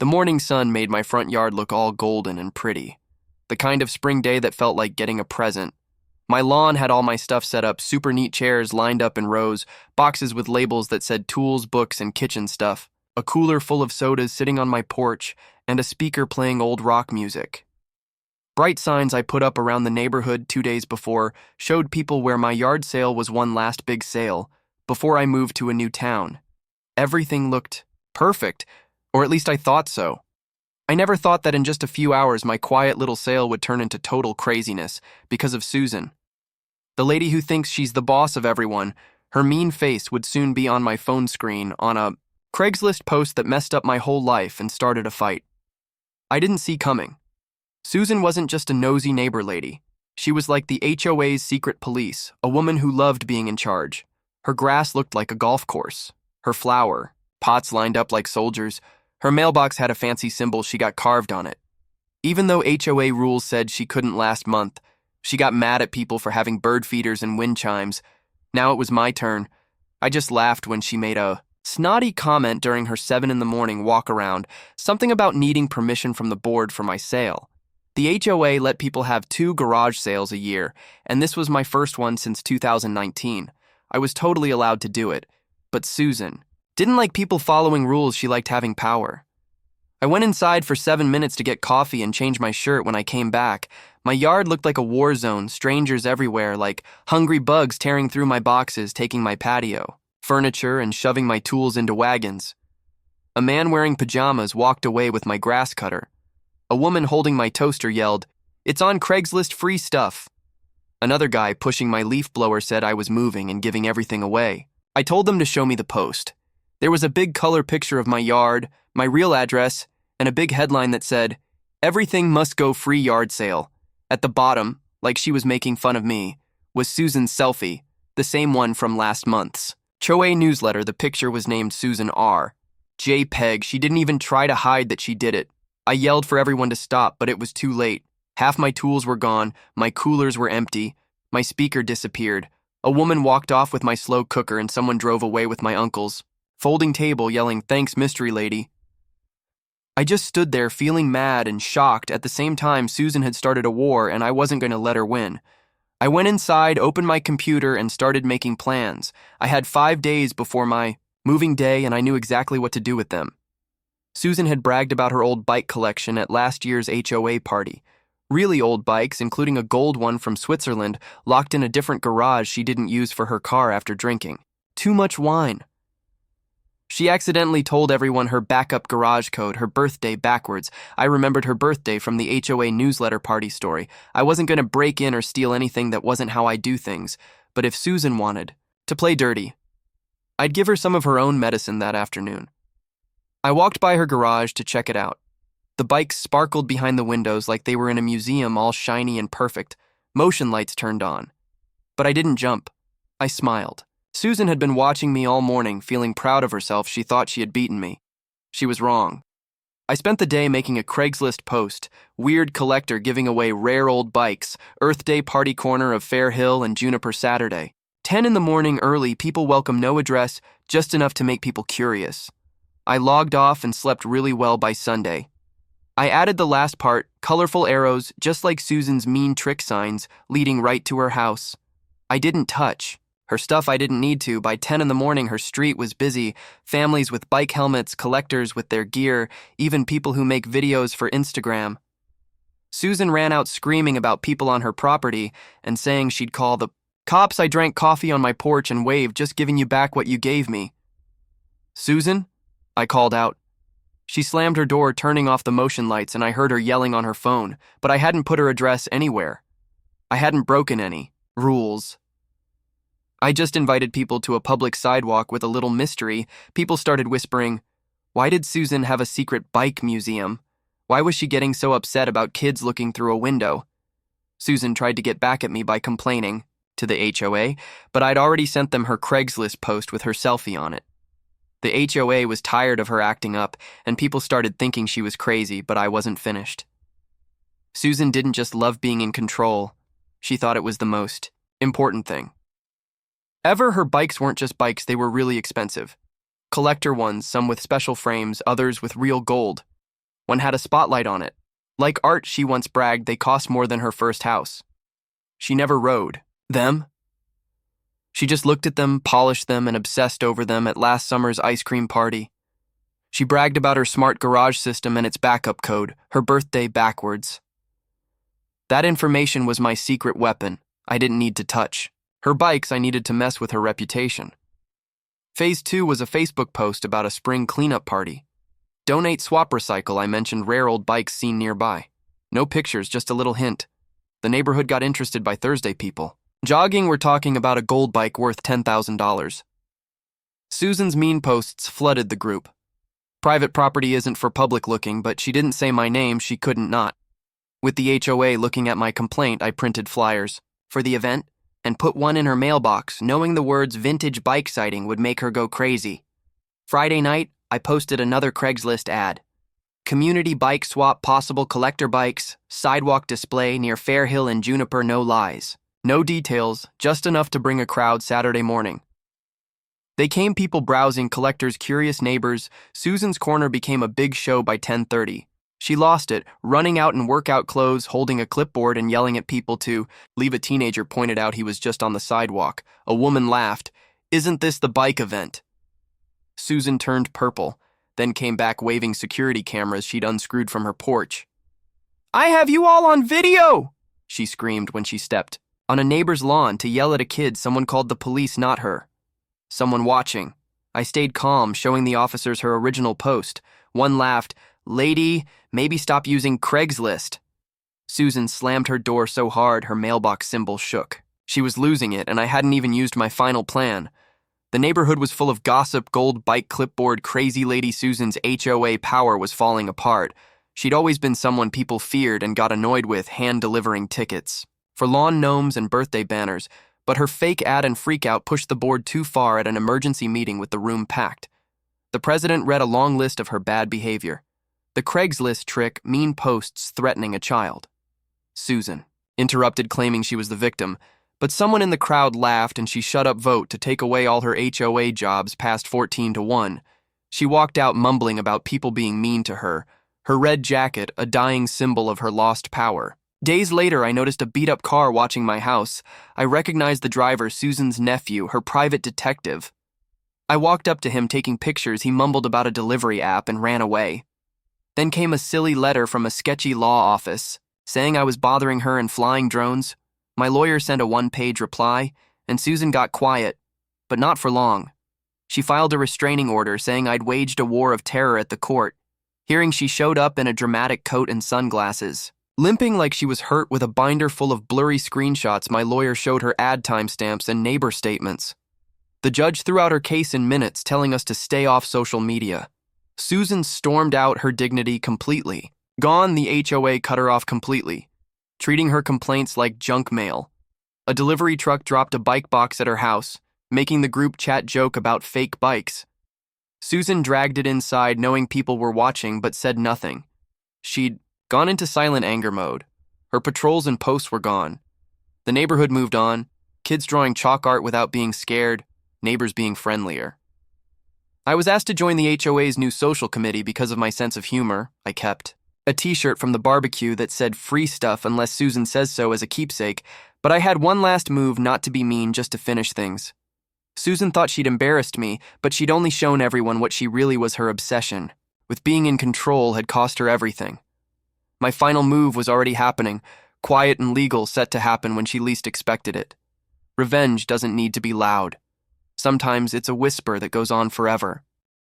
The morning sun made my front yard look all golden and pretty. The kind of spring day that felt like getting a present. My lawn had all my stuff set up, super neat chairs lined up in rows, boxes with labels that said tools, books, and kitchen stuff, a cooler full of sodas sitting on my porch, and a speaker playing old rock music. Bright signs I put up around the neighborhood 2 days before showed people where my yard sale was one last big sale, before I moved to a new town. Everything looked perfect, or at least I thought so. I never thought that in just a few hours my quiet little sale would turn into total craziness because of Susan. The lady who thinks she's the boss of everyone, her mean face would soon be on my phone screen on a Craigslist post that messed up my whole life and started a fight. I didn't see coming. Susan wasn't just a nosy neighbor lady. She was like the HOA's secret police, a woman who loved being in charge. Her grass looked like a golf course. Her flower, pots lined up like soldiers. Her mailbox had a fancy symbol she got carved on it. Even though HOA rules said she couldn't last month, she got mad at people for having bird feeders and wind chimes. Now it was my turn. I just laughed when she made a snotty comment during her 7 a.m. walk around, something about needing permission from the board for my sale. The HOA let people have 2 garage sales a year, and this was my first one since 2019. I was totally allowed to do it. But Susan didn't like people following rules. She liked having power. I went inside for 7 minutes to get coffee and change my shirt. When I came back, my yard looked like a war zone, strangers everywhere, like hungry bugs tearing through my boxes, taking my patio, furniture, and shoving my tools into wagons. A man wearing pajamas walked away with my grass cutter. A woman holding my toaster yelled, "It's on Craigslist free stuff." Another guy pushing my leaf blower said I was moving and giving everything away. I told them to show me the post. There was a big color picture of my yard, my real address, and a big headline that said, "Everything must go free yard sale." At the bottom, like she was making fun of me, was Susan's selfie, the same one from last month's HOA newsletter. The picture was named Susan R. JPEG. She didn't even try to hide that she did it. I yelled for everyone to stop, but it was too late. Half my tools were gone, my coolers were empty, my speaker disappeared. A woman walked off with my slow cooker and someone drove away with my uncle's folding table yelling, "Thanks, mystery lady." I just stood there feeling mad and shocked. At the same time, Susan had started a war and I wasn't going to let her win. I went inside, opened my computer, and started making plans. I had 5 days before my moving day and I knew exactly what to do with them. Susan had bragged about her old bike collection at last year's HOA party. Really old bikes, including a gold one from Switzerland, locked in a different garage she didn't use for her car after drinking. Too much wine. She accidentally told everyone her backup garage code, her birthday, backwards. I remembered her birthday from the HOA newsletter party story. I wasn't going to break in or steal anything. That wasn't how I do things. But if Susan wanted to play dirty, I'd give her some of her own medicine that afternoon. I walked by her garage to check it out. The bikes sparkled behind the windows like they were in a museum, all shiny and perfect. Motion lights turned on. But I didn't jump. I smiled. Susan had been watching me all morning, feeling proud of herself. She thought she had beaten me. She was wrong. I spent the day making a Craigslist post, weird collector giving away rare old bikes, Earth Day party corner of Fair Hill and Juniper Saturday. 10 a.m. early, people welcome, no address, just enough to make people curious. I logged off and slept really well by Sunday. I added the last part, colorful arrows, just like Susan's mean trick signs, leading right to her house. I didn't touch her stuff. I didn't need to. By 10 a.m, her street was busy. Families with bike helmets, collectors with their gear, even people who make videos for Instagram. Susan ran out screaming about people on her property and saying she'd call the cops. I drank coffee on my porch and waved, "Just giving you back what you gave me." "Susan?" I called out. She slammed her door, turning off the motion lights, and I heard her yelling on her phone, but I hadn't put her address anywhere. I hadn't broken any rules. I just invited people to a public sidewalk with a little mystery. People started whispering, "Why did Susan have a secret bike museum? Why was she getting so upset about kids looking through a window?" Susan tried to get back at me by complaining to the HOA, but I'd already sent them her Craigslist post with her selfie on it. The HOA was tired of her acting up, and people started thinking she was crazy, but I wasn't finished. Susan didn't just love being in control. She thought it was the most important thing. Her bikes weren't just bikes, they were really expensive. Collector ones, some with special frames, others with real gold. One had a spotlight on it. Like art, she once bragged, they cost more than her first house. She never rode them. She just looked at them, polished them, and obsessed over them at last summer's ice cream party. She bragged about her smart garage system and its backup code, her birthday backwards. That information was my secret weapon I didn't need to touch. Her bikes, I needed to mess with her reputation. Phase 2 was a Facebook post about a spring cleanup party. Donate swap recycle, I mentioned rare old bikes seen nearby. No pictures, just a little hint. The neighborhood got interested by Thursday people. Jogging, we're talking about a gold bike worth $10,000. Susan's mean posts flooded the group. Private property isn't for public looking, but she didn't say my name, she couldn't not. With the HOA looking at my complaint, I printed flyers for the event and put one in her mailbox, knowing the words vintage bike sighting would make her go crazy. Friday night, I posted another Craigslist ad. Community bike swap, possible collector bikes, sidewalk display near Fairhill and Juniper, no lies. No details, just enough to bring a crowd Saturday morning. They came, people browsing, collectors, curious neighbors. Susan's corner became a big show by 10:30. She lost it, running out in workout clothes, holding a clipboard and yelling at people to leave. A teenager pointed out he was just on the sidewalk. A woman laughed. "Isn't this the bike event?" Susan turned purple, then came back waving security cameras she'd unscrewed from her porch. "I have you all on video!" she screamed when she stepped on a neighbor's lawn to yell at a kid. Someone called the police, not her. Someone watching. I stayed calm, showing the officers her original post. One laughed, "Lady, maybe stop using Craigslist." Susan slammed her door so hard her mailbox symbol shook. She was losing it, and I hadn't even used my final plan. The neighborhood was full of gossip, gold bike clipboard, crazy lady. Susan's HOA power was falling apart. She'd always been someone people feared and got annoyed with, hand-delivering tickets for lawn gnomes and birthday banners, but her fake ad and freakout pushed the board too far at an emergency meeting with the room packed. The president read a long list of her bad behavior. The Craigslist trick, mean posts threatening a child. Susan interrupted, claiming she was the victim, but someone in the crowd laughed and she shut up vote to take away all her HOA jobs past 14-1. She walked out mumbling about people being mean to her, her red jacket a dying symbol of her lost power. Days later, I noticed a beat-up car watching my house. I recognized the driver, Susan's nephew, her private detective. I walked up to him taking pictures. He mumbled about a delivery app and ran away. Then came a silly letter from a sketchy law office, saying I was bothering her and flying drones. My lawyer sent a one-page reply, and Susan got quiet, but not for long. She filed a restraining order saying I'd waged a war of terror at the court. Hearing she showed up in a dramatic coat and sunglasses. Limping like she was hurt with a binder full of blurry screenshots, my lawyer showed her ad timestamps and neighbor statements. The judge threw out her case in minutes, telling us to stay off social media. Susan stormed out, her dignity completely gone. The HOA cut her off completely, treating her complaints like junk mail. A delivery truck dropped a bike box at her house, making the group chat joke about fake bikes. Susan dragged it inside, knowing people were watching, but said nothing. She'd gone into silent anger mode. Her patrols and posts were gone. The neighborhood moved on, kids drawing chalk art without being scared, neighbors being friendlier. I was asked to join the HOA's new social committee because of my sense of humor. I kept a t-shirt from the barbecue that said free stuff unless Susan says so as a keepsake, but I had one last move, not to be mean, just to finish things. Susan thought she'd embarrassed me, but she'd only shown everyone what she really was. Her obsession with being in control had cost her everything. My final move was already happening, quiet and legal, set to happen when she least expected it. Revenge doesn't need to be loud. Sometimes it's a whisper that goes on forever.